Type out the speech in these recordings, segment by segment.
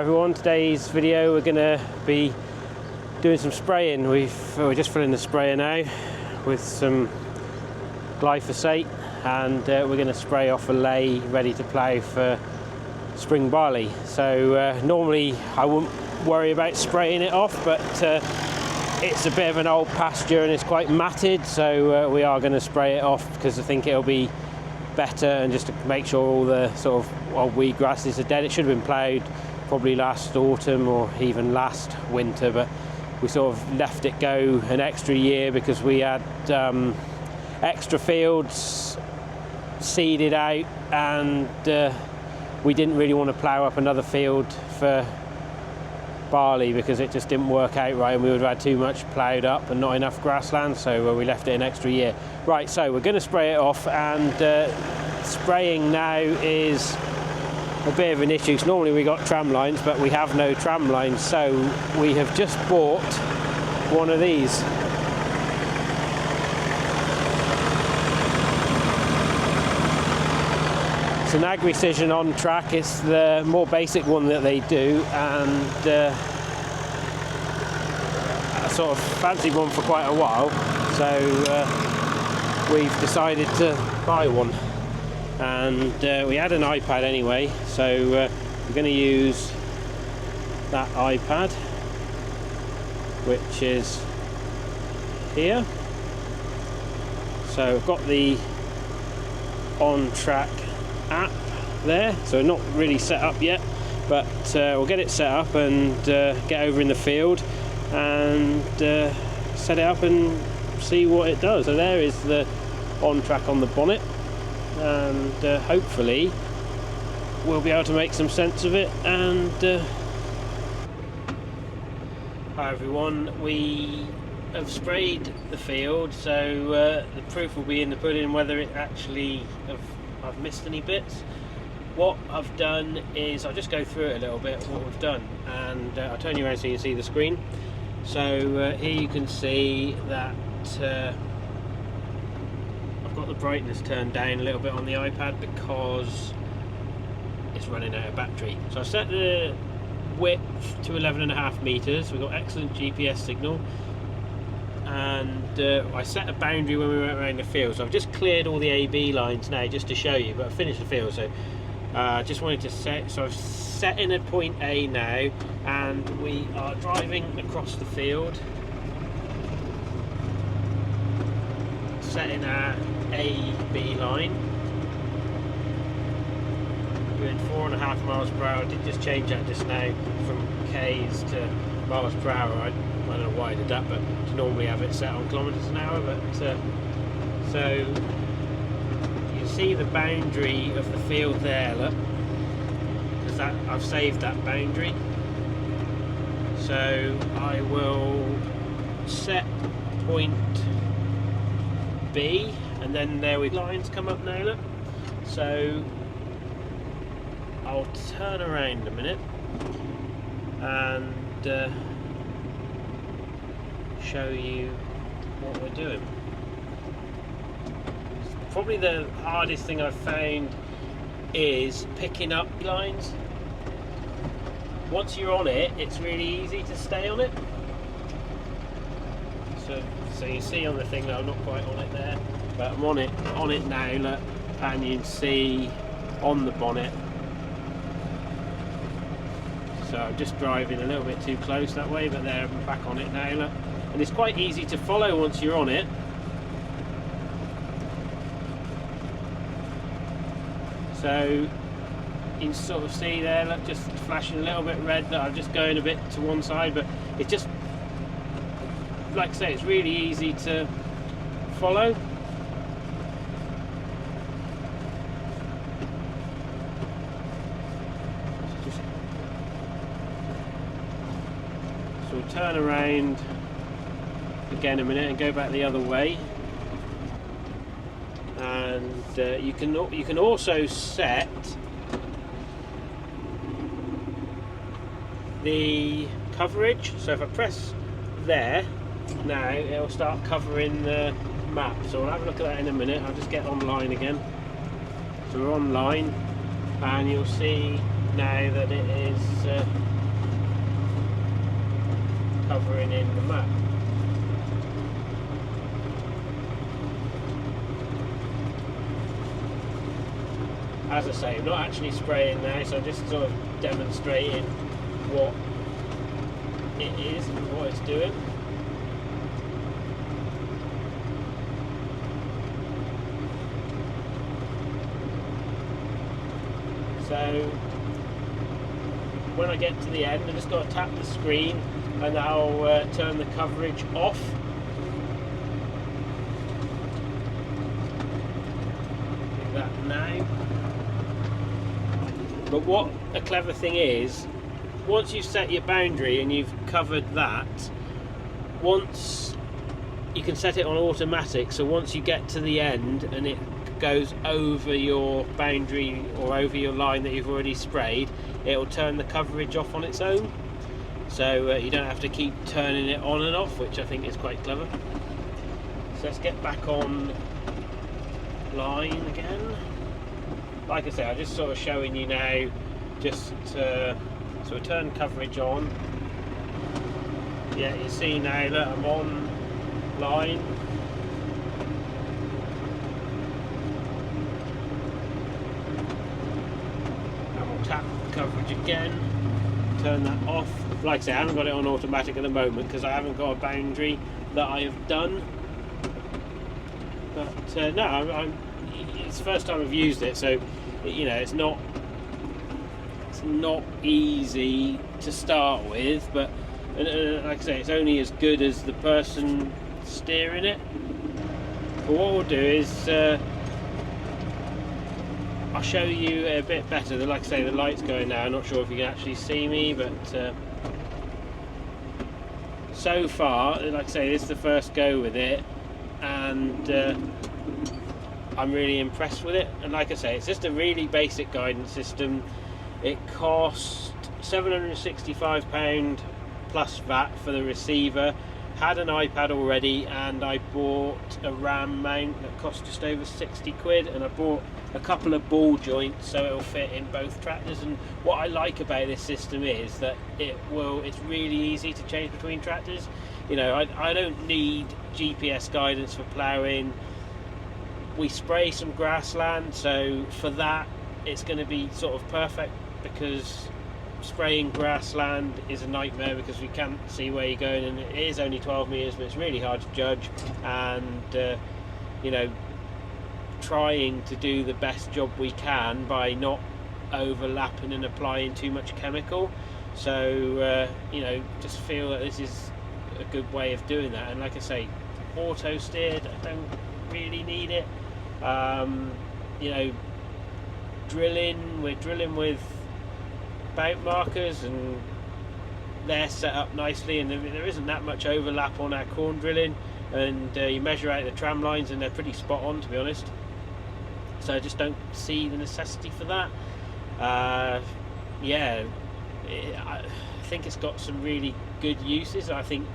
Everyone, today's video we're going to be doing some spraying. We're just filling the sprayer now with some glyphosate, and we're going to spray off a lay ready to plough for spring barley. So normally I wouldn't worry about spraying it off, but it's a bit of an old pasture and it's quite matted, so we are going to spray it off because I think it'll be better, and just to make sure all the sort of old weed grasses are dead. It should have been ploughed probably last autumn or even last winter, but we sort of left it go an extra year because we had extra fields seeded out, and we didn't really want to plough up another field for barley because it just didn't work out right, and we would have had too much ploughed up and not enough grassland, so we left it an extra year. Right, so we're going to spray it off, and spraying now is a bit of an issue. So normally we got tram lines, but we have no tram lines, so we have just bought one of these. It's an AgriCision on track. It's the more basic one that they do, and I sort of fancied one for quite a while, so we've decided to buy one. And we had an iPad anyway, so we're going to use that iPad, which is here. So I've got the On Track app there, so not really set up yet, but we'll get it set up and get over in the field and set it up and see what it does. So there is the On Track on the bonnet, and hopefully we'll be able to make some sense of it. And hi everyone, we have sprayed the field, so the proof will be in the pudding whether it actually I've missed any bits. What I've done is I'll just go through it a little bit, what we've done, and I'll turn you around so you can see the screen. So here you can see that I've got the brightness turned down a little bit on the iPad because it's running out of battery. So I set the width to 11.5 meters. We've got excellent GPS signal, and I set a boundary when we went around the field. So I've just cleared all the AB lines now just to show you, but I've finished the field. So just wanted to set, so I've set in at point A now, and we are driving across the field, setting our AB line. We're at 4.5 miles per hour. I did just change that just now from K's to miles per hour. I don't know why I did that, but to normally have it set on kilometres an hour. But so you see the boundary of the field there, look, because that I've saved that boundary. So I will set point B, and then there we lines come up now, look. So I'll turn around a minute and show you what we're doing. Probably the hardest thing I've found is picking up lines. Once you're on it, it's really easy to stay on it. So you see on the thing that I'm not quite on it there, but I'm on it now, look, and you can see on the bonnet. So I'm just driving a little bit too close that way, but there, I'm back on it now, look. And it's quite easy to follow once you're on it. So you can sort of see there, look, just flashing a little bit red, that I'm just going a bit to one side, but it's just, like I say, it's really easy to follow. So we'll turn around again a minute and go back the other way, and you can also set the coverage. So if I press there now, it'll start covering the map. So we'll have a look at that in a minute. I'll just get online again. So we're online, and you'll see now that it is covering in the map. As I say, I'm not actually spraying now, so I'm just sort of demonstrating what it is and what it's doing. So when I get to the end, I just got to tap the screen and I'll turn the coverage off. Do that now. But what a clever thing is, once you've set your boundary and you've covered that, once you can set it on automatic, so once you get to the end and it goes over your boundary or over your line that you've already sprayed, it will turn the coverage off on its own, so you don't have to keep turning it on and off, which I think is quite clever. So let's get back on line again. Like I say, I'm just sort of showing you now, just to sort of turn coverage on. Yeah, you see now that I'm on line. And we'll tap coverage again, turn that off. Like I say, I haven't got it on automatic at the moment because I haven't got a boundary that I have done. But no, it's the first time I've used it, so you know it's not easy to start with, but like I say, it's only as good as the person steering it. But what we'll do is I'll show you a bit better. Like I say, the light's going now. I'm not sure if you can actually see me, but so far, like I say, this is the first go with it, and I'm really impressed with it. And like I say, it's just a really basic guidance system. It cost £765 plus VAT for the receiver. Had an iPad already, and I bought a RAM mount that cost just over 60 quid, and I bought a couple of ball joints so it'll fit in both tractors. And what I like about this system is that it's really easy to change between tractors. You know, I don't need GPS guidance for ploughing. We spray some grassland, so for that it's going to be sort of perfect, because spraying grassland is a nightmare because we can't see where you're going, and it is only 12 meters, but it's really hard to judge. And you know, trying to do the best job we can by not overlapping and applying too much chemical. So you know, just feel that this is a good way of doing that. And like I say, auto steered, I don't really need it. You know, we're drilling with bout markers, and they're set up nicely, and there isn't that much overlap on our corn drilling, and you measure out the tram lines and they're pretty spot on, to be honest. So I just don't see the necessity for that. Yeah, I think it's got some really good uses. I think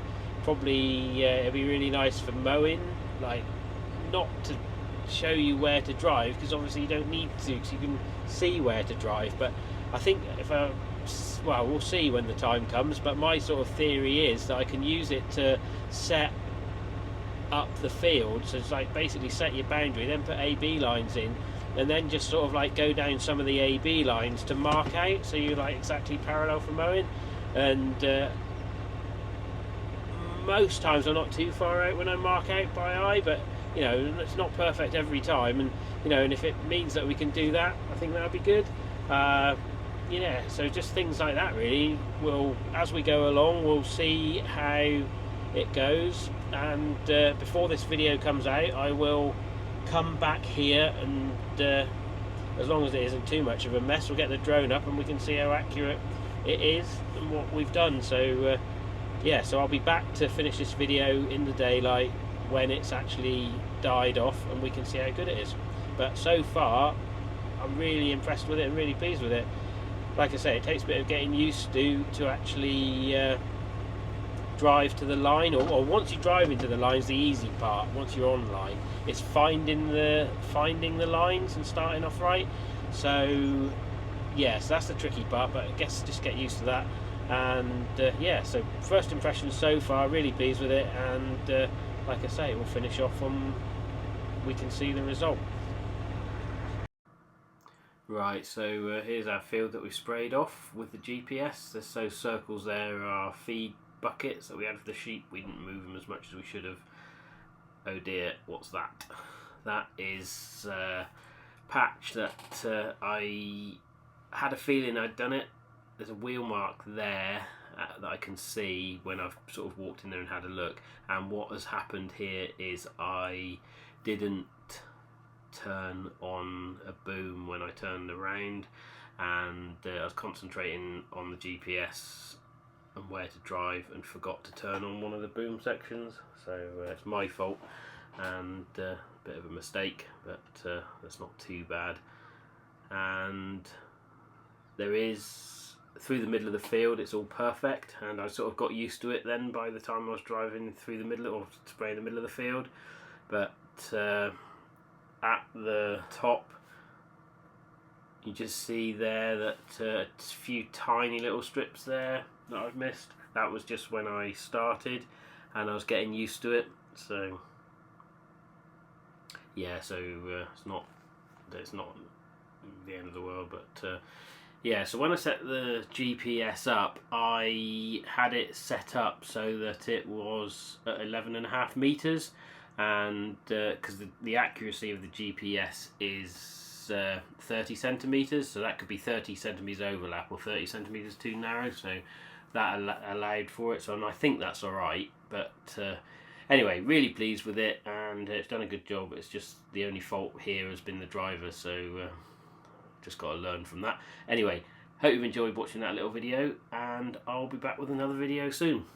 probably it'd be really nice for mowing, like not to show you where to drive, because obviously you don't need to, because you can see where to drive. But I think well, we'll see when the time comes, but my sort of theory is that I can use it to set up the field. So it's like basically set your boundary, then put AB lines in, and then just sort of like go down some of the AB lines to mark out, so you're like exactly parallel for mowing. And most times I'm not too far out when I mark out by eye, but you know, it's not perfect every time, and you know, and if it means that we can do that, I think that would be good. Yeah, so just things like that really. As we go along, we'll see how it goes, and before this video comes out, I will come back here, and as long as it isn't too much of a mess, we'll get the drone up and we can see how accurate it is and what we've done. So yeah, so I'll be back to finish this video in the daylight when it's actually died off and we can see how good it is. But so far I'm really impressed with it and really pleased with it. Like I say, it takes a bit of getting used to actually drive to the line, or once you drive into the line's the easy part. Once you're on line, it's finding the lines and starting off right. So yes, that's the tricky part, but I guess just get used to that. And yeah, so first impressions so far, really pleased with it, and like I say, we'll finish off on we can see the result. Right, so here's our field that we've sprayed off with the GPS. There's those circles there are feed buckets that we had for the sheep. We didn't move them as much as we should have. Oh dear, what's that? That is patch that I had a feeling I'd done it. There's a wheel mark there that I can see when I've sort of walked in there and had a look. And what has happened here is I didn't turn on a boom when I turned around, and I was concentrating on the GPS and where to drive and forgot to turn on one of the boom sections. So it's my fault and a bit of a mistake, but that's not too bad. And there is, through the middle of the field, it's all perfect, and I sort of got used to it then by the time I was driving through the middle, or spraying the middle of the field. But at the top you just see there that a few tiny little strips there that I've missed. That was just when I started and I was getting used to it. So yeah, so it's not the end of the world, but yeah, so when I set the GPS up, I had it set up so that it was at 11.5 meters, and because the accuracy of the GPS is 30 centimeters, so that could be 30 centimeters overlap or 30 centimeters too narrow, so that allowed for it. So I think that's all right, but anyway, really pleased with it, and it's done a good job. It's just the only fault here has been the driver, so just got to learn from that. Anyway, hope you've enjoyed watching that little video, and I'll be back with another video soon.